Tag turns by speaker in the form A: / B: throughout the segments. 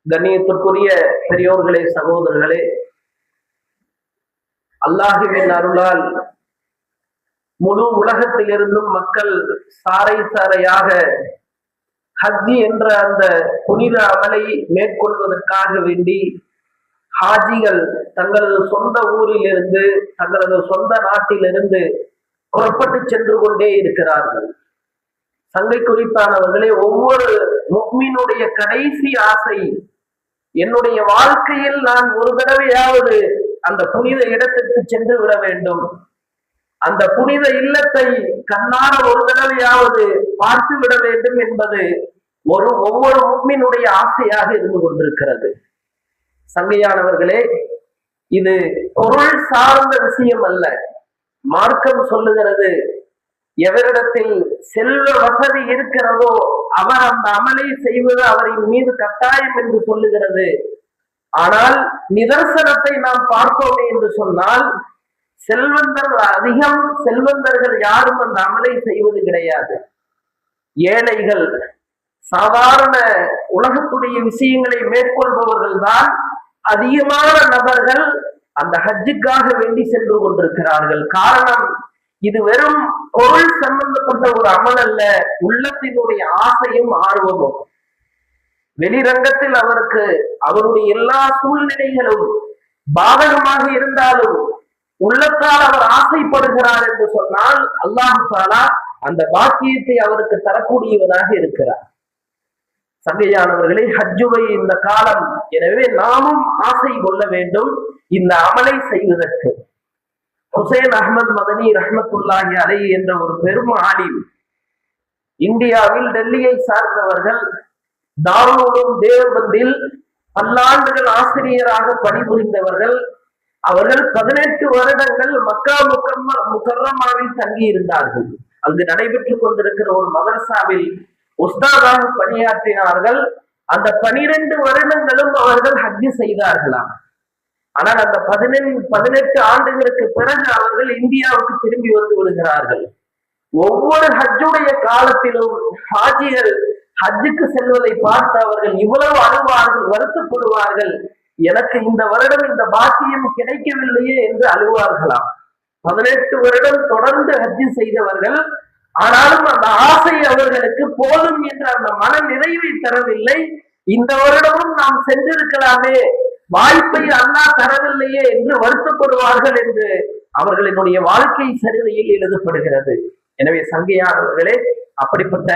A: கண்ணியத்திற்குரிய பெரியோர்களே, சகோதரர்களே, அல்லாஹுவின் அருளால் முழு உலகத்திலிருந்தும் மக்கள் சாறை சாறையாக ஹஜ்ஜி என்ற அந்த புனித அமலை மேற்கொள்வதற்காக வேண்டி ஹாஜிகள் தங்களது சொந்த ஊரிலிருந்து, தங்களது சொந்த நாட்டிலிருந்து புறப்பட்டு சென்று கொண்டே இருக்கிறார்கள். சங்கை குறித்தானவர்களே, ஒவ்வொரு முஃமினுடைய கடைசி ஆசை, என்னுடைய வாழ்க்கையில் நான் ஒரு தடவையாவது அந்த புனித இடத்திற்கு சென்று விட வேண்டும், அந்த புனித இல்லத்தை கண்ணார ஒரு தடவையாவது பார்த்து விட வேண்டும் என்பது ஒவ்வொரு முஃமினுடைய ஆசையாக இருந்து கொண்டிருக்கிறது. சங்கையானவர்களே, இது பொருள் சார்ந்த விஷயம் அல்ல. மார்க்கம் சொல்லுகிறது, எவரிடத்தில் செல்வ வசதி இருக்கிறதோ அவர் அந்த அமலை செய்வது அவரின் மீது கட்டாயம் என்று சொல்லுகிறது. ஆனால் நிதர்சனத்தை நாம் பார்த்தோமே என்று சொன்னால், செல்வந்தர்கள் யாரும் அந்த அமலை செய்வது கிடையாது. ஏழைகள், சாதாரண உலகத்துடைய விஷயங்களை மேற்கொள்பவர்கள் தான் அதிகமான நபர்கள் அந்த ஹஜ்ஜுக்காக வேண்டி சென்று கொண்டிருக்கிறார்கள். காரணம், இது வெறும் பொருள் சம்பந்தப்பட்ட ஒரு அமல் அல்ல, உள்ளத்தினுடைய ஆசையும் ஆர்வமும். வெளிரங்கத்தில் அவருக்கு அவருடைய எல்லா சூழ்நிலைகளும் பாதகமாக இருந்தாலும் உள்ளத்தால் அவர் ஆசைப்படுகிறார் என்று சொன்னால் அல்லாஹ் தஆலா அந்த பாக்கியத்தை அவருக்கு தரக்கூடியவனாக இருக்கிறார். சங்கையானவர்களே, ஹஜ்ஜுடைய இந்த காலம், எனவே நாமும் ஆசை கொள்ள வேண்டும் இந்த அமலை செய்வதற்கு. ஹுசைன் அஹ்மத் மதனி ரஹ்மத்துல்லாஹி அலைஹி என்ற ஒரு பெரும் ஆலிம், இந்தியாவில் டெல்லியை சார்ந்தவர்கள், தாருல் உலூம் தேவபந்தில் பல்லாண்டுகள் ஆசிரியராக பணிபுரிந்தவர்கள். அவர்கள் 18 வருடங்கள் மக்கா முக்கர்ரமாவில் தங்கி இருந்தார்கள். அங்கு நடைபெற்றுக் கொண்டிருக்கிற ஒரு மதரசாவில் உஸ்தாதாக பணியாற்றினார்கள். அந்த 12 வருடங்களும் அவர்கள் ஹஜ்ஜு செய்தார்களாம். ஆனால் அந்த 18 ஆண்டுகளுக்கு பிறகு அவர்கள் இந்தியாவுக்கு திரும்பி வந்து விடுகிறார்கள். ஒவ்வொரு ஹஜ்ஜுடைய காலத்திலும் ஹாஜிகள் ஹஜ்ஜுக்கு செல்வதை பார்த்து அவர்கள் இவ்வளவு அழுவார்கள், வருத்தப்படுவார்கள். எனக்கு இந்த வருடம் இந்த பாக்கியம் கிடைக்கவில்லையே என்று அழுவார்களாம். 18 வருடம் தொடர்ந்து ஹஜ்ஜு செய்தவர்கள். ஆனாலும் அந்த ஆசை அவர்களுக்கு போதும் என்ற அந்த மன நிறைவை தரவில்லை. இந்த வருடமும் நாம் சென்றிருக்கலாமே, வாய்ப்பை அல்லாஹ் தரவில்லையே என்று வருத்தப்படுவார்கள் என்று அவர்களினுடைய வாழ்க்கை சரிதையில் எழுதப்படுகிறது. எனவே சங்கையானவர்களே, அப்படிப்பட்ட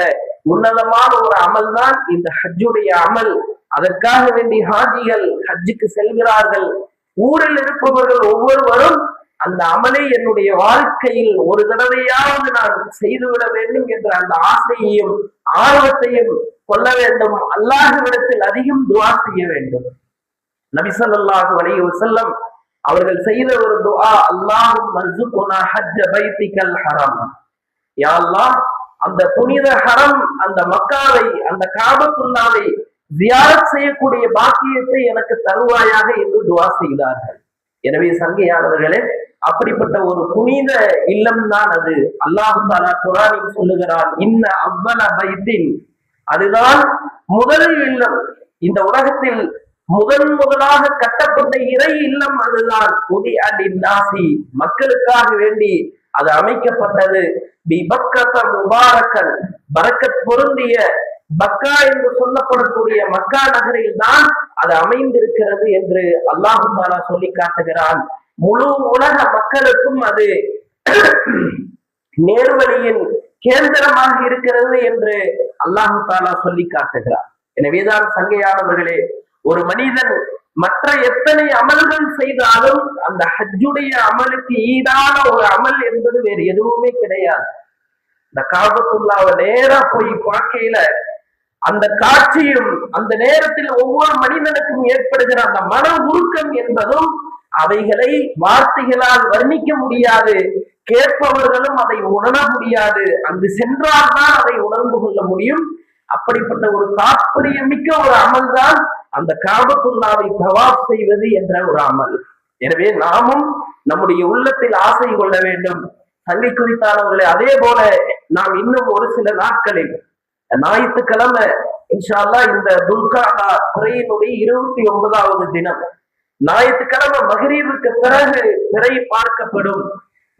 A: உன்னதமான ஒரு அமல் தான் இந்த ஹஜ்ஜுடைய அமல். அதற்காக வேண்டி ஹாஜிகள் ஹஜ்ஜுக்கு செல்கிறார்கள். ஊரில் இருப்பவர்கள் ஒவ்வொருவரும் அந்த அமலை என்னுடைய வாழ்க்கையில் ஒரு தடவையாவது நான் செய்துவிட வேண்டும் என்ற அந்த ஆசையையும் ஆர்வத்தையும் கொள்ள வேண்டும். அல்லாஹ்விடத்தில் அதிகம் துஆ செய்ய வேண்டும். நபி ஸல்லல்லாஹு அலைஹி வஸல்லம் அவர்கள் செய்த ஒரு துஆ, அல்லாஹும்ம ர்ஸுக்னா ஹஜ்ஜ பைத்திகல் ஹரம். யா அல்லாஹ், அந்த புனித ஹரம், அந்த மக்காவை, அந்த காபத்துல்லாவை ஜியாரத் செய்யக்கூடிய பாக்கியத்தை எனக்கு தருவாயாக என்று துஆ செய்தார்கள். எனவே சங்கையானவர்களே, அப்படிப்பட்ட ஒரு புனித இல்லம் தான் அது. அல்லாஹ் தஆலா குர்ஆனில் சொல்லுகிறான், இன்ன அவ்வல பைத்தின், அதுதான் முதல் இல்லம். இந்த உலகத்தில் முதலாக கட்டப்பட்ட இறை இல்லம் அதுதான். நாசி, மக்களுக்காக வேண்டி அது அமைக்கப்பட்டது. முபாரக்கன், பரக்கத் பொருந்திய மக்கா என்று சொல்லப்படக்கூடிய மக்கா நகரில் தான் அது அமைந்திருக்கிறது என்று அல்லாஹ் தஆலா சொல்லி காட்டுகிறான். முழு உலக மக்களுக்கும் அது நேர்வழியின் கேந்திரமாக இருக்கிறது என்று அல்லாஹ் தஆலா சொல்லி காட்டுகிறார். எனவேதான் சங்கையானவர்களே, ஒரு மனிதன் மற்ற எத்தனை அமல்கள் செய்தாலும் அந்த ஹஜ்ஜுடைய அமலுக்கு ஈடான ஒரு அமல் என்பது வேறு எதுவுமே கிடையாது. இந்த காபத்துல்லாவை நேரா போய் பார்க்கையில அந்த காட்சியும், அந்த நேரத்தில் ஒவ்வொரு மனிதனுக்கும் ஏற்படுகிற அந்த மன உருக்கம் என்பதும் அவைகளை வார்த்தைகளால் வர்ணிக்க முடியாது. கேட்பவர்களும் அதை உணர முடியாது. அங்கு சென்றால்தான் அதை உணர்ந்து கொள்ள முடியும். அப்படிப்பட்ட ஒரு தாற்பயமிக்க ஒரு அமல் தான் அந்த காபத்துல்லாவை தவாப் செய்வது என்ற ஒரு அமல். எனவே நாமும் நம்முடைய உள்ளத்தில் ஆசை கொள்ள வேண்டும். சங்கை குறித்தானவர்களே, அதே போல நாம் இன்னும் ஒரு சில நாட்களில் ஞாயிற்றுக்கிழமை இன்ஷா அல்லாஹ் இந்த துல்காதா பிறையினுடைய 29வது தினம் ஞாயிற்றுக்கிழமை மகரீபுக்கு பிறகு பிறை பார்க்கப்படும்.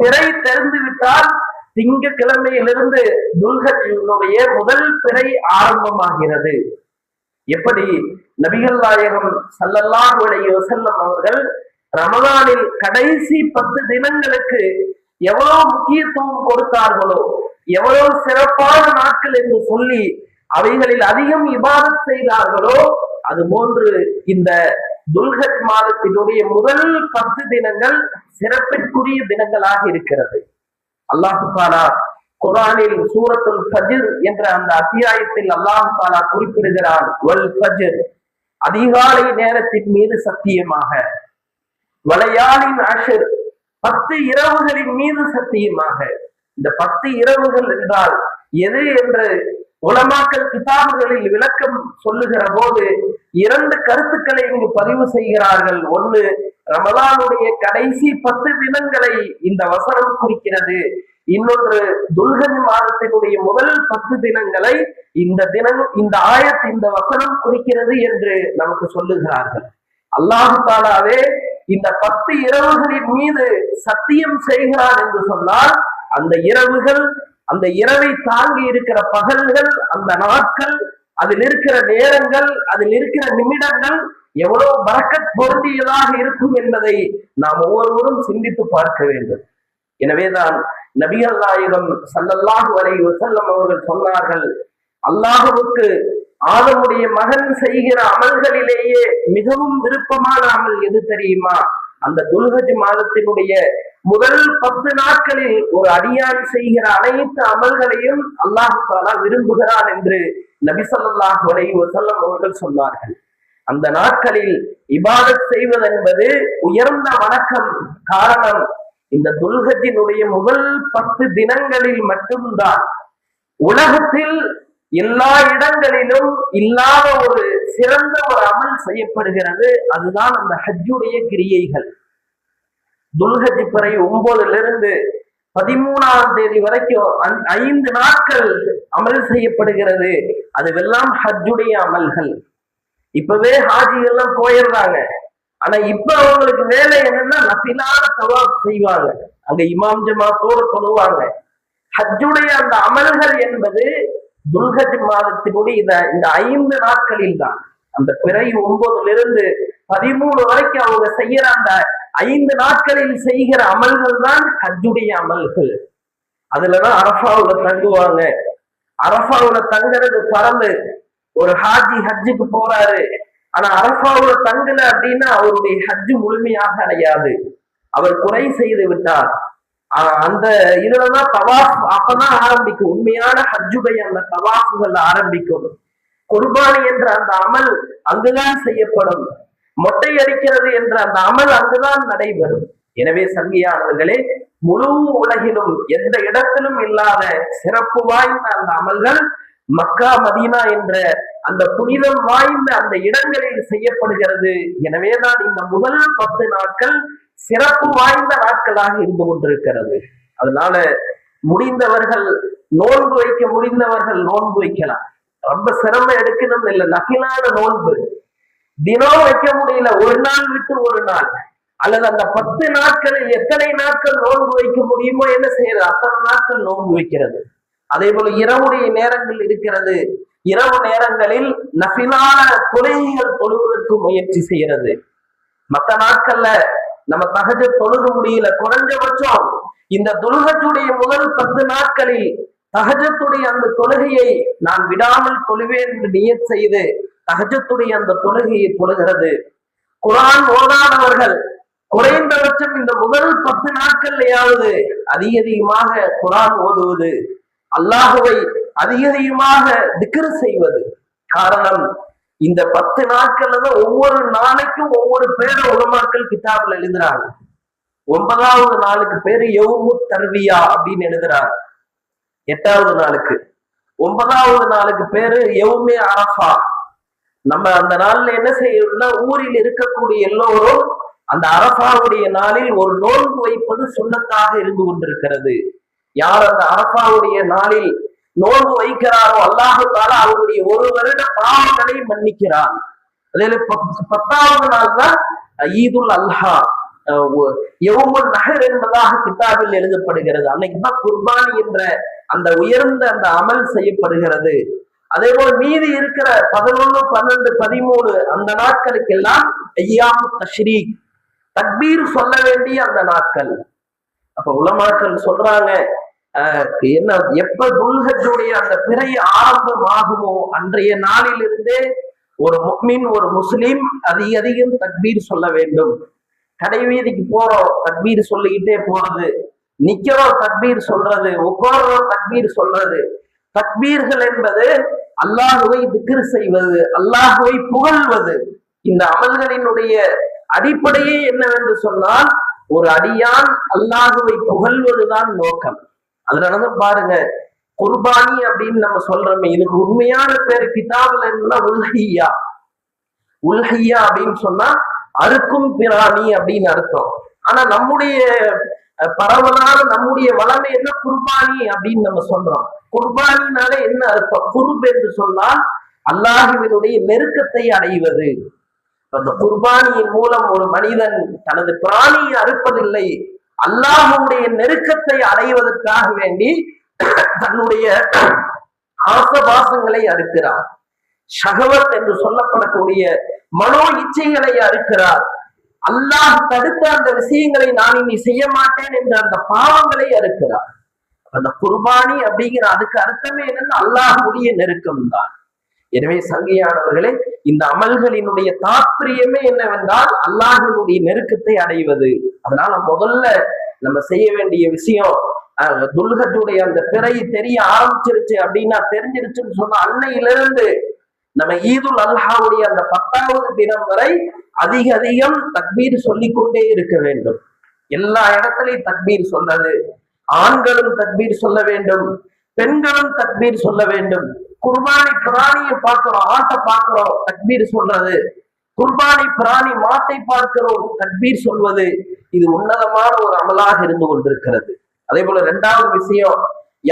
A: பிறை தெரிந்து விட்டால் திங்கட்கிழமையிலிருந்து துல்ஹஜ்ஜுடைய முதல் பிறை ஆரம்பமாகிறது. எப்படி நபிகள் நாயகம் ஸல்லல்லாஹு அலைஹி வஸல்லம் அவர்கள் ரமலானில் கடைசி 10 தினங்களுக்கு எவ்வளவு முக்கியத்துவம் கொடுத்தார்களோ, எவ்வளவு சிறப்பான நாட்கள் என்று சொல்லி அவைகளில் அதிகம் இபாதத் செய்தார்களோ, அது போன்று இந்த துல்ஹஜ் மாதத்தினுடைய முதல் 10 தினங்கள் சிறப்பிற்குரிய தினங்களாக இருக்கிறது. அல்லாஹு தஆலா குர்ஆனில் சூரத்துல் ஃபஜ்ர் என்ற அந்த அத்தியாயத்தில் அல்லாஹு தஆலா குறிப்பிடுகிறான், வல் ஃபஜ்ர், அதிகாலை நேரத்தின் மீது சத்தியமாக, வலையாலின் அஷ்ர், 10 இரவுகளின் மீது சத்தியமாக. இந்த 10 இரவுகள் என்றால் எது என்று உலமாக்கல் கிதாபுகளில் விளக்கம் சொல்லுகிற போது 2 கருத்துக்களை இங்கு பதிவு செய்கிறார்கள். ஒன்று, ரமலானுடைய கடைசி 10 தினங்களை இந்த வசனம் குறிக்கிறது. இன்னொன்று, துல்ஹஜ் மாதத்தினுடைய முதல் 10 தினங்களை இந்த ஆயத் இந்த வசனம் குறிக்கிறது என்று நமக்கு சொல்லுகிறார்கள். அல்லாஹு தஆலாவே இந்த 10 இரவுகளின் மீது சத்தியம் செய்கிறான் என்று சொன்னால், அந்த இரவுகள், அந்த இரவை தாங்கி இருக்கிற பகல்கள், அந்த நாட்கள், அதில் இருக்கிற நேரங்கள், அதில் இருக்கிற நிமிடங்கள் எவ்வளவு பரக்கத் பொருந்தியதாக இருக்கும் என்பதை நாம் ஒவ்வொருவரும் சிந்தித்து பார்க்க வேண்டும். எனவேதான் நபிகள் நாயகம் ஸல்லல்லாஹு அலைஹி வஸல்லம் அவர்கள் சொன்னார்கள், அல்லாஹ்வுக்கு ஆதமுடைய மகன் செய்கிற அமல்களிலேயே மிகவும் விருப்பமான அமல் எது தெரியுமா? அந்த துல்ஹஜ் மாதத்தினுடைய முதல் 10 நாட்களில் ஒரு அடியான் செய்கிற அனைத்து அமல்களையும் அல்லாஹ் தஆலா விரும்புகிறான் என்று நபி ஸல்லல்லாஹு அலைஹி வஸல்லம் அவர்கள் சொன்னார்கள். அந்த நாட்களில் இபாதத் செய்வது என்பது உயர்ந்த வணக்கம். காரணம், இந்த துல்ஹஜ்ஜினுடைய முதல் 10 தினங்களில் மட்டும்தான் உலகத்தில் எல்லா இடங்களிலும் இல்லாத ஒரு சிறந்த ஒரு அமல் செய்யப்படுகிறது. அதுதான் அந்த ஹஜ்ஜுடைய கிரியைகள். துல்ஹஜ் பிறை 9லிருந்து 13ஆம் தேதி வரைக்கும் 5 நாட்கள் அமல் செய்யப்படுகிறது. அதுவெல்லாம் ஹஜ்ஜுடைய அமல்கள். இப்பவே ஹாஜி எல்லாம் போயிடுறாங்க. ஆனா இப்ப அவங்களுக்கு வேலை என்னன்னா, நஃபிலான தவாப் செய்வாங்க, அங்க இமாம் ஜமாத்தோடு தொழுவாங்க. ஹஜ்ஜுடைய அந்த அமல்கள் என்பது துல்ஹஜ் மாதத்தினுடைய இந்த 5 நாட்களில் தான். அந்த பிறை 9லிருந்து 13 வரைக்கும் அவங்க செய்யற அந்த 5 நாட்களில் செய்கிற அமல்கள் தான் ஹஜ்ஜுடைய அமல்கள். அதுலதான் அரஃபாவுல தங்குவாங்க. அரஃபாவுல தங்குறது பரந்து. ஒரு ஹாஜி ஹஜ்ஜுக்கு போறாரு, ஆனா அரஃபாவுல தங்கல அப்படின்னா அவருடைய ஹஜ்ஜு முழுமையாக அடையாது, அவர் குறை செய்து விட்டார். அந்த இதுலதான் தவாஃப் அப்பதான் ஆரம்பிக்கும். உண்மையான ஹஜ்ஜுடைய அந்த தவாஃபுகள் ஆரம்பிக்கும். குர்பானி என்ற அந்த அமல் அங்குதான் செய்யப்படும். மொட்டை அடிக்கிறது என்ற அந்த அமல் அங்குதான் நடைபெறும். எனவே சங்கியானவர்களே, முழு உலகிலும் எந்த இடத்திலும் இல்லாத சிறப்பு வாய்ந்த அந்த அமல்கள் மக்கா மதீனா என்ற அந்த புனிதம் வாய்ந்த அந்த இடங்களில் செய்யப்படுகிறது. எனவேதான் இந்த முதல் 10 நாட்கள் சிறப்பு வாய்ந்த நாட்களாக இருந்து கொண்டிருக்கிறது. அதனால முடிந்தவர்கள் நோன்பு வைக்க முடிந்தவர்கள் நோன்பு வைக்கலாம். ரொம்ப சிரமம் எடுக்கணும் இல்லை, நஃபிலான நோன்பு. தினம் வைக்க முடியல, ஒரு நாள் விட்டு ஒரு நாள், அல்லது அந்த 10 நாட்களில் எத்தனை நாட்கள் நோன்பு வைக்க முடியுமோ என்ன செய்யறது, அத்தனை நாட்கள் நோன்பு வைக்கிறது. அதே போல இரவுடைய நேரங்கள் இருக்கிறது. இரவு நேரங்களில் நஃபிலான தொழுகைகள் தொழுவதற்கு முயற்சி செய்யறது. மற்ற நாட்கள்ல நம்ம தஹஜ்ஜுத் தொழுக முடியல, குறைஞ்சபட்சம் இந்த துல்ஹஜ்ஜுடைய முதல் 10 நாட்களில் தஹஜ்ஜுடைய அந்த தொழுகையை நான் விடாமல் தொழுவேன் என்று நியத் செய்து தஹஜ்ஜுடைய அந்த தொழுகையை தொழுகிறது. குர்ஆன் ஓதாதவர்கள் குறைந்தபட்சம் இந்த முதல் 10 நாட்கள்லையாவது அதிகமாக குர்ஆன் ஓதுவது, அல்லாஹுவை அதிகமாக திக்ர் செய்வது. காரணம், இந்த 10 நாட்கள்ல தான் ஒவ்வொரு நாளைக்கும் ஒவ்வொரு பேரை உலமாக்கள் கிதாபில் எழுதுறாங்க. 9வது நாளுக்கு பேரு யௌமு தர்வியா அப்படின்னு எழுதுறாங்க. 8வது நாளுக்கு 9வது நாளுக்கு பேரு யௌமே அரஃபா. நம்ம அந்த நாள்ல என்ன செய்யணும்னா, ஊரில் இருக்கக்கூடிய எல்லோரும் அந்த அரஃபாவுடைய நாளில் ஒரு நோன்பு வைப்பது சுன்னத்தாக இருந்து கொண்டிருக்கிறது. யார் அந்த அரஃபாவுடைய நாளில் நோன்பு வைக்கிறாரோ அல்லாஹ் தஆலா அவருடைய ஒரு வருட பாவங்களை மன்னிக்கிறான். அதில் 10வது நாள் தான் ஈதுல் அல்ஹா, யௌமுன் நஹர் என்பதாக கிதாபில் எழுதப்படுகிறது. அன்னைக்குதான் குர்பானி என்ற அந்த உயர்ந்த அந்த அமல் செய்யப்படுகிறது. அதே போல மீதி இருக்கிற 11, 12, 13 அந்த நாட்களுக்கெல்லாம் ஐயாமு தஷ்ரீக், தக்பீர் சொல்ல வேண்டிய அந்த நாட்கள். அப்ப உலமாக்கள் சொல்றாங்க, என்ன எப்ப துல்ஹஜ்ஜுடைய அந்த பிறை ஆரம்பமாகுமோ அன்றைய நாளிலிருந்தே ஒரு முஃமின், ஒரு முஸ்லிம் அதிகம் தக்பீர் சொல்ல வேண்டும். கடை வீதிக்கு போறோம், தக்பீர் சொல்லிக்கிட்டே போறது, நிக்கிறோம் தக்பீர் சொல்றது, உட்கார்றோம் தக்பீர் சொல்றது. தக்பீர்கள் என்பது அல்லாஹுவை திக்ர் செய்வது, அல்லாஹுவை புகழ்வது. இந்த அமல்களினுடைய அடிப்படையே என்னவென்று சொன்னால் ஒரு அடியான் அல்லாஹுவை புகழ்வதுதான் நோக்கம். அதனாலதான் பாருங்க, குர்பானி அப்படின்னு நம்ம சொல்றோமே, இதுக்கு உண்மையான பேரு கிதாபுல என்ன உல்ஹியா. உல்ஹியா அப்படின்னு சொன்னா அறுக்கும் பிராணி அப்படின்னு அர்த்தம். ஆனா நம்முடைய பரவலான நம்முடைய வளமை என்ன குர்பானி அப்படின்னு நம்ம சொல்றோம். குர்பானினால என்ன அர்த்தம்? குர்ப் என்று சொன்னால் அல்லாஹுவினுடைய நெருக்கத்தை அடைவது. அந்த குர்பானியின் மூலம் ஒரு மனிதன் தனது பிராணியை அறுப்பதில்லை, அல்லாஹுடைய நெருக்கத்தை அடைவதற்காக வேண்டி தன்னுடைய ஆசபாசங்களை அறுக்கிறார். ஷஹவத் என்று சொல்லப்படக்கூடிய மனோ இச்சைகளை அறுக்கிறார். அல்லாஹ் தடுத்த அந்த விஷயங்களை நான் இனி செய்ய மாட்டேன் என்ற அந்த பாவங்களை அறுக்கிறார். அந்த குர்பானி அப்படிங்கிற அதுக்கு அர்த்தமே என்னன்னா அல்லாஹுடைய நெருக்கம் தான். எனவே சங்கையானவர்களே, இந்த அமல்களினுடைய தாற்பயமே என்னவென்றால் அல்லாஹுடைய நெருக்கத்தை அடைவது. அதனால முதல்ல நம்ம செய்ய வேண்டிய விஷயம், துல்ஹஜ்ஜுடைய அந்த பிறை தெரிய ஆரம்பிச்சிருச்சு அப்படின்னா, தெரிஞ்சிருச்சுன்னு சொன்னா அன்னையிலிருந்து நம்ம ஈதுல் அல்ஹாவுடைய அந்த 10வது தினம் வரை அதிகம் தக்பீர் சொல்லிக்கொண்டே இருக்க வேண்டும். எல்லா இடத்துலையும் தக்பீர் சொல்றது, ஆண்களும் தக்பீர் சொல்ல வேண்டும், பெண்களும் தக்பீர் சொல்ல வேண்டும். குர்பானி பிராணியை பார்க்கிறோம், ஆட்டை பார்க்கிறோம், தக்பீர் சொல்றது. குர்பானி பிராணி மாட்டை பார்க்கிறோம், தக்பீர் சொல்வது. இது உன்னதமான ஒரு அமலாக இருந்து கொண்டிருக்கிறது. அதே போல 2வது விஷயம்,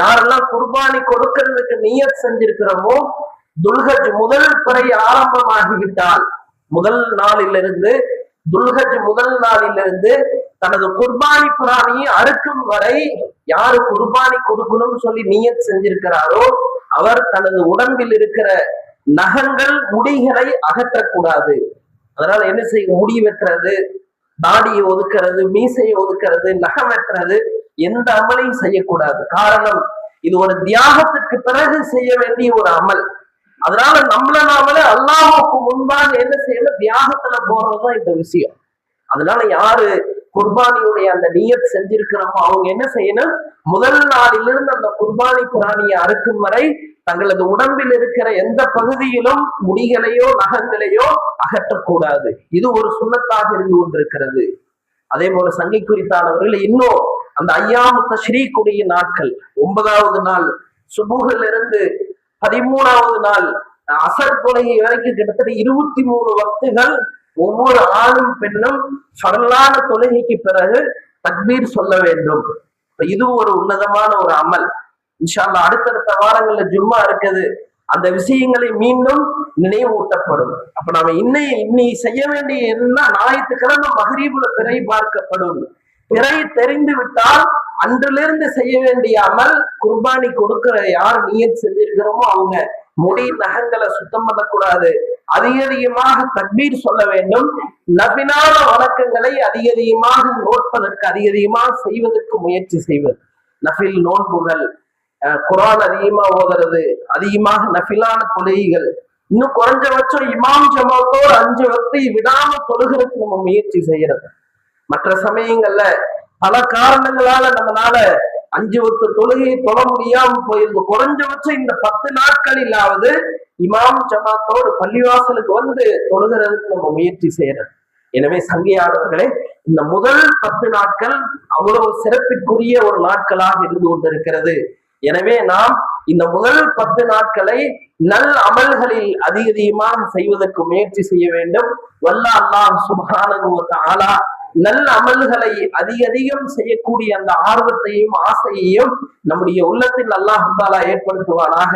A: யாரெல்லாம் குர்பானி கொடுக்கிறதுக்கு நியத் செஞ்சிருக்கிறோமோ, துல்ஹஜ் முதல் பிறை ஆரம்பமாகிவிட்டால் முதல் நாளிலிருந்து, துல்ஹஜ் முதல் நாளிலிருந்து தனது குர்பானி பிராணியை அறுக்கும் வரை யாரு குர்பானி கொடுக்கணும்னு சொல்லி நியத் செஞ்சிருக்கிறாரோ அவர் தனது உடம்பில் இருக்கிற நகங்கள், முடிகளை அகற்றக்கூடாது. அதனால என்ன செய்யும்? முடி வெட்டுறது, தாடியை ஒதுக்கிறது, மீசையை ஒதுக்கிறது, நகம் வெட்டுறது, எந்த அமலையும் செய்யக்கூடாது. காரணம், இது ஒரு தியாகத்துக்கு பிறகு செய்ய வேண்டிய ஒரு அமல். அதனால நம்மள நாமளே அல்லாஹ்வுக்கு முன்பாக என்ன செய்யணும்? தியாகத்துல போறதுதான் இந்த விஷயம். அதனால யாரு குர்பானியுடைய அந்த நியத் செஞ்சிருக்கிறோமோ அவங்க என்ன செய்யணும்? முதல் நாளிலிருந்து அந்த குர்பானி பிராணியை அறுக்கும் வரை தங்களது உடம்பில் இருக்கிற எந்த பகுதியிலும் முடிகளையோ நகங்களையோ அகற்றக்கூடாது. இது ஒரு சுன்னத்தாக இருந்து கொண்டிருக்கிறது. அதே போல சங்கை குறித்தானவர்கள் இன்னும் அந்த ஐயாமு தஷ்ரீக்குடைய நாட்கள், 9வது நாள் சுபுகில் இருந்து 13வது நாள் அசர் தொழுகை வரைக்கும் கிட்டத்தட்ட 23 வக்துகள் ஒவ்வொரு ஆணும் பெண்ணும் ஃபர்லான தொழுகைக்கு பிறகு தக்பீர் சொல்ல வேண்டும். இது ஒரு உன்னதமான ஒரு அமல். இன்ஷா அல்லாஹ் அடுத்தடுத்த வாரங்கள்ல ஜும்மா இருக்குது, அந்த விஷயங்களை மீண்டும் நினைவூட்டப்படும். அப்ப நாம இன்னை செய்ய வேண்டிய என்ன, ஞாயிற்றுக்கிழமை மக்ரீபுல பிறை பார்க்கப்படும். பிறை தெரிந்து விட்டால் அன்றிலிருந்து செய்ய வேண்டிய அமல், குர்பானி கொடுக்கிற யார் நியத் செஞ்சிருக்கிறோமோ அவங்க முடி நகங்களை சுத்தம் பண்ணக்கூடாது, அதிகமாக தக்பீர் சொல்ல வேண்டும், நபிலான வணக்கங்களை அதிகமாக நோட்பதற்கு, அதிகமாக செய்வதற்கு முயற்சி செய்வது. நஃபில் நோன்புகள், குர்ஆன் அதிகமா ஓதுறது, அதிகமாக நஃபிலான தொழுகைகள், இன்னும் குறைஞ்சபட்சம் இமாம் ஜமாத்தோடு 5 வக்தை விடாம தொழுகிறதுக்கு நம்ம முயற்சி செய்யறது. மற்ற சமயங்கள்ல பல காரணங்களால நம்மளால 5 வக்து தொழுகையை தொழ முடியாம போயிருக்கு. குறைஞ்சபட்சம் இந்த 10 நாட்களிலாவது இமாம் ஜமாத்தோடு பள்ளிவாசலுக்கு வந்து தொழுகிறதுக்கு நம்ம முயற்சி செய்யறது. எனவே சங்கையாளர்களே, இந்த முதல் 10 நாட்கள் அவ்வளவு சிறப்பிற்குரிய ஒரு நாட்களாக இருந்து கொண்டிருக்கிறது. எனவே நாம் இந்த முதல் 10 நாட்களை நல் அமல்களில் அதிகமாக செய்வதற்கு முயற்சி செய்ய வேண்டும். வல்ல அல்லாஹ் சுப்ஹானஹு வ தஆலா நல்ல அமல்களை அதிகம் செய்யக்கூடிய அந்த ஆர்வத்தையும் ஆசையையும் நம்முடைய உள்ளத்தில் அல்லாஹு தாலா ஏற்படுத்துவானாக.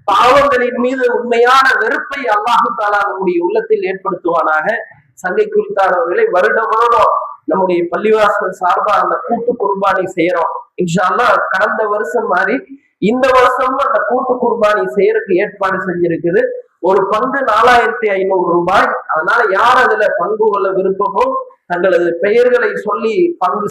A: பாவங்களின் மீது உண்மையான வெறுப்பை அல்லாஹு தாலா நம்முடைய உள்ளத்தில் ஏற்படுத்துவானாக. சங்கை குறித்தானவர்களை வருடம் நம்முடைய பள்ளிவாசல் சார்பா அந்த கூட்டு குர்பானி செய்யறோம். இன்ஷா அல்லாஹ் கடந்த வருஷம் மாதிரி இந்த வருஷமும் அந்த கூட்டு குர்பானி செய்யறதுக்கு ஏற்பாடு செஞ்சிருக்குது. ஒரு பங்கு 4500 ரூபாய். அதனால யார் அதுல பங்கு கொள்ள விருப்பமோ தங்களது பெயர்களை சொல்லி பங்கு